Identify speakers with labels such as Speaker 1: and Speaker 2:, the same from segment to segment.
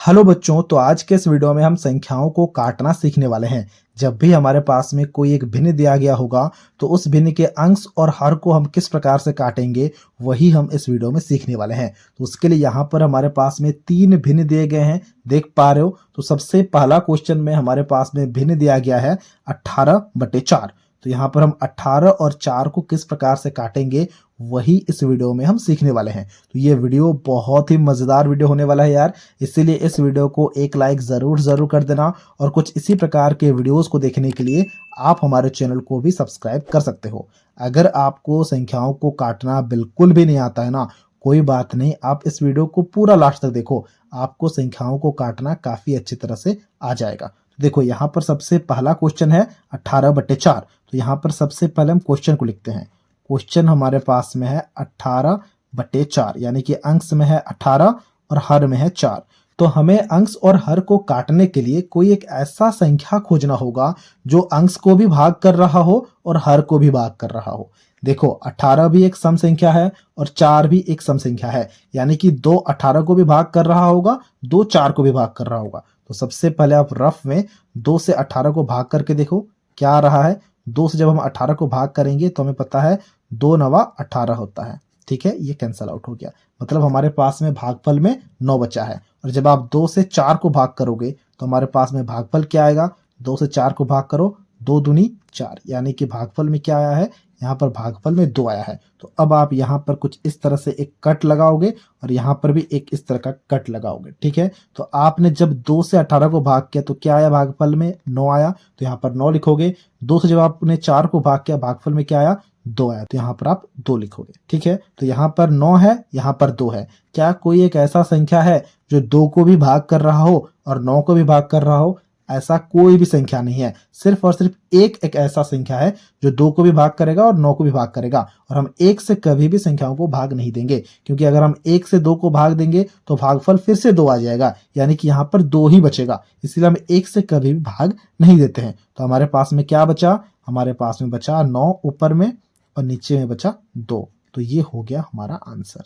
Speaker 1: Hello बच्चों, तो आज के इस वीडियो में हम संख्याओं को काटना सीखने वाले हैं। जब भी हमारे पास में कोई एक भिन्न दिया गया होगा, तो उस भिन्न के अंश और हर को हम किस प्रकार से काटेंगे, वही हम इस वीडियो में सीखने वाले हैं। तो उसके लिए यहाँ पर हमारे पास में 3 भिन्न दिए गए हैं, देख पा रहे हो। तो सबसे पहला क्वेश्चन में हमारे पास में भिन्न दिया गया है 18/4। तो यहाँ पर हम 18 और 4 को किस प्रकार से काटेंगे, वही इस वीडियो में हम सीखने वाले हैं। तो ये वीडियो बहुत ही मजेदार वीडियो होने वाला है यार, इसीलिए इस वीडियो को एक लाइक जरूर कर देना। और कुछ इसी प्रकार के वीडियोस को देखने के लिए आप हमारे चैनल को भी सब्सक्राइब कर सकते हो। अगर आपको संख्याओं को काटना बिल्कुल भी नहीं आता है ना, कोई बात नहीं, आप इस वीडियो को पूरा लास्ट तक देखो, आपको संख्याओं को काटना काफी अच्छी तरह से आ जाएगा। देखो यहाँ पर सबसे पहला क्वेश्चन है 18/4। तो यहाँ पर सबसे पहले हम क्वेश्चन को लिखते हैं। क्वेश्चन हमारे पास में है 18/4, यानी कि अंश में है 18 और हर में है 4। तो हमें अंश और हर को काटने के लिए कोई एक ऐसा संख्या खोजना होगा जो अंश को भी भाग कर रहा हो और हर को भी भाग कर रहा हो। देखो 18 भी एक सम संख्या है और 4 भी एक सम संख्या है, यानी कि 2 18 को भी भाग कर रहा होगा, 2 4 को भी भाग कर रहा होगा। तो सबसे पहले आप रफ में 2 से 18 को भाग करके देखो क्या आ रहा है। 2 से जब हम 18 को भाग करेंगे तो हमें पता है 2 9 18 होता है। ठीक है, ये कैंसल आउट हो गया, मतलब हमारे पास में भागफल में 9 बचा है। और जब आप 2 से 4 को भाग करोगे तो हमारे पास में भागफल क्या आएगा, 2 से 4 को भाग करो, 2 दूनी 4, यानी कि भागफल में क्या आया है, यहाँ पर भागफल में 2 आया है। तो अब आप यहाँ पर कुछ इस तरह से एक कट लगाओगे और यहाँ पर भी एक इस तरह का कट लगाओगे। ठीक है, तो आपने जब 2 से 18 को भाग किया तो क्या आया, भागफल में 9 आया, तो यहाँ पर 9 लिखोगे। 2 से जब आपने 4 को भाग किया, भागफल में क्या आया, 2 आया, तो यहाँ पर आप 2 लिखोगे। ठीक है, तो यहाँ पर 9 है, यहाँ पर 2 है। क्या कोई एक ऐसा संख्या है जो 2 को भी भाग कर रहा हो और 9 को भी भाग कर रहा हो? ऐसा कोई भी संख्या नहीं है। सिर्फ और सिर्फ एक ऐसा संख्या है जो 2 को भी भाग करेगा और 9 को भी भाग करेगा। और हम 1 से कभी भी संख्याओं को भाग नहीं देंगे, क्योंकि अगर हम 1 से 2 को भाग देंगे तो भागफल फिर से 2 आ जाएगा, यानी कि यहाँ पर 2 ही बचेगा। इसलिए हम 1 से कभी भी भाग नहीं देते हैं। तो हमारे पास में क्या बचा, हमारे पास में बचा 9 ऊपर में और नीचे में बचा 2। तो ये हो गया हमारा आंसर।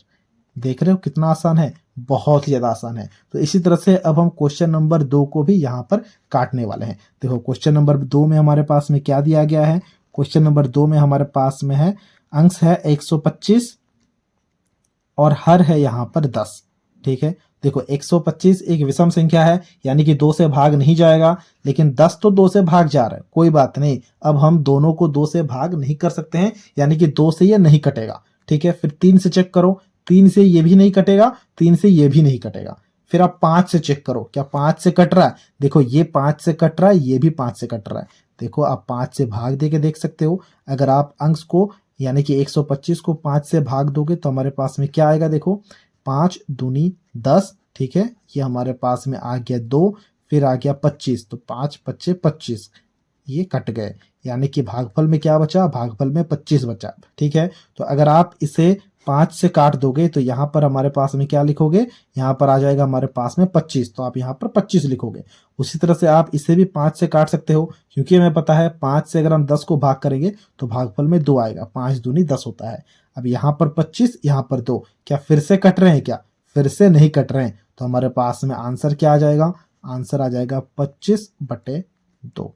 Speaker 1: देख रहे हो कितना आसान है, बहुत ही ज्यादा आसान है। तो इसी तरह से अब हम क्वेश्चन नंबर 2 को भी यहाँ पर काटने वाले हैं। देखो क्वेश्चन नंबर 2 में हमारे पास में क्या दिया गया है। क्वेश्चन नंबर 2 में हमारे पास में है अंश है 125 और हर है यहाँ पर 10। ठीक है, देखो 125 एक विषम संख्या है, यानी कि 2 से भाग नहीं जाएगा, लेकिन 10 तो 2 से भाग जा रहा है, कोई बात नहीं। अब हम दोनों को 2 से भाग नहीं कर सकते हैं, यानी कि 2 से ये नहीं कटेगा। ठीक है, फिर 3 से चेक करो, 3 से ये भी नहीं कटेगा, 3 से ये भी नहीं कटेगा। फिर आप 5 से चेक करो, क्या 5 से कट रहा है? देखो ये 5 से कट रहा है, ये भी 5 से कट रहा है। देखो आप 5 से भाग दे के देख सकते हो। अगर आप अंश को यानी कि 125 को 5 से भाग दोगे तो हमारे पास में क्या आएगा, देखो 5 दूनी 10। ठीक है, ये हमारे पास में आ गया 2, फिर आ गया 25, तो 5 5 25, ये कट गए, यानी कि भागफल में क्या बचा, भागफल में 25 बचा। ठीक है, तो अगर आप इसे 5 से काट दोगे तो यहाँ पर हमारे पास में क्या लिखोगे, यहाँ पर आ जाएगा हमारे पास में 25, तो आप यहाँ पर 25 लिखोगे। उसी तरह से आप इसे भी 5 से काट सकते हो, क्योंकि हमें पता है 5 से अगर हम 10 को भाग करेंगे तो भागफल में 2 आएगा, 5 दूनी 10 होता है। अब यहाँ पर 25, यहाँ पर 2, क्या फिर से कट रहे हैं? क्या फिर से नहीं कट रहे हैं। तो हमारे पास में आंसर क्या आ जाएगा, आंसर आ जाएगा 25/2।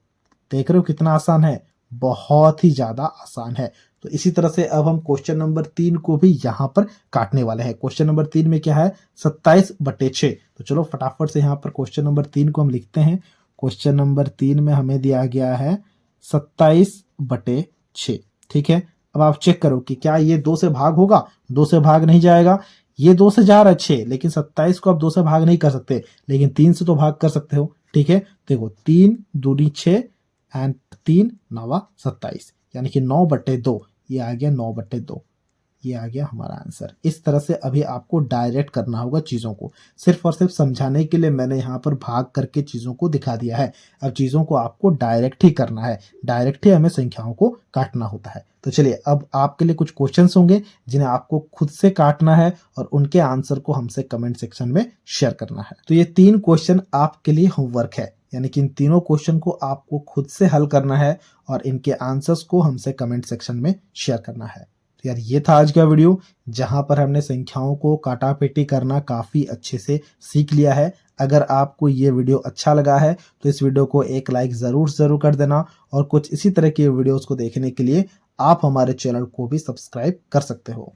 Speaker 1: देख रहे हो कितना आसान है, बहुत ही ज्यादा आसान है। तो इसी तरह से अब हम क्वेश्चन नंबर 3 को भी यहाँ पर काटने वाले हैं। क्वेश्चन नंबर 3 में क्या है, 27/6। तो चलो फटाफट से यहाँ पर क्वेश्चन नंबर 3 को हम लिखते हैं। क्वेश्चन नंबर 3 में हमें दिया गया है 27/6। ठीक है, अब आप चेक करो कि क्या ये 2 से भाग होगा, 2 से भाग नहीं जाएगा। ये 2 से जा रहा है 6, लेकिन 27 को आप 2 से भाग नहीं कर सकते, लेकिन 3 से तो भाग कर सकते हो। ठीक है, देखो 3 दूनी 6 एंड 3 9 27, यानी कि 9/2, ये आ गया 9/2, ये आ गया हमारा आंसर। इस तरह से अभी आपको डायरेक्ट करना होगा चीज़ों को, सिर्फ और सिर्फ समझाने के लिए मैंने यहाँ पर भाग करके चीज़ों को दिखा दिया है। अब चीज़ों को आपको डायरेक्ट ही करना है, डायरेक्ट ही हमें संख्याओं को काटना होता है। तो चलिए अब आपके लिए कुछ क्वेश्चंस होंगे जिन्हें आपको खुद से काटना है और उनके आंसर को हमसे कमेंट सेक्शन में शेयर करना है। तो ये 3 क्वेश्चन आपके लिए होमवर्क है, यानी कि इन तीनों क्वेश्चन को आपको खुद से हल करना है और इनके आंसर्स को हमसे कमेंट सेक्शन में शेयर करना है। तो यार ये था आज का वीडियो, जहां पर हमने संख्याओं को काटापेटी करना काफी अच्छे से सीख लिया है। अगर आपको ये वीडियो अच्छा लगा है तो इस वीडियो को एक लाइक ज़रूर कर देना और कुछ इसी तरह की वीडियोस को देखने के लिए आप हमारे चैनल को भी सब्सक्राइब कर सकते हो।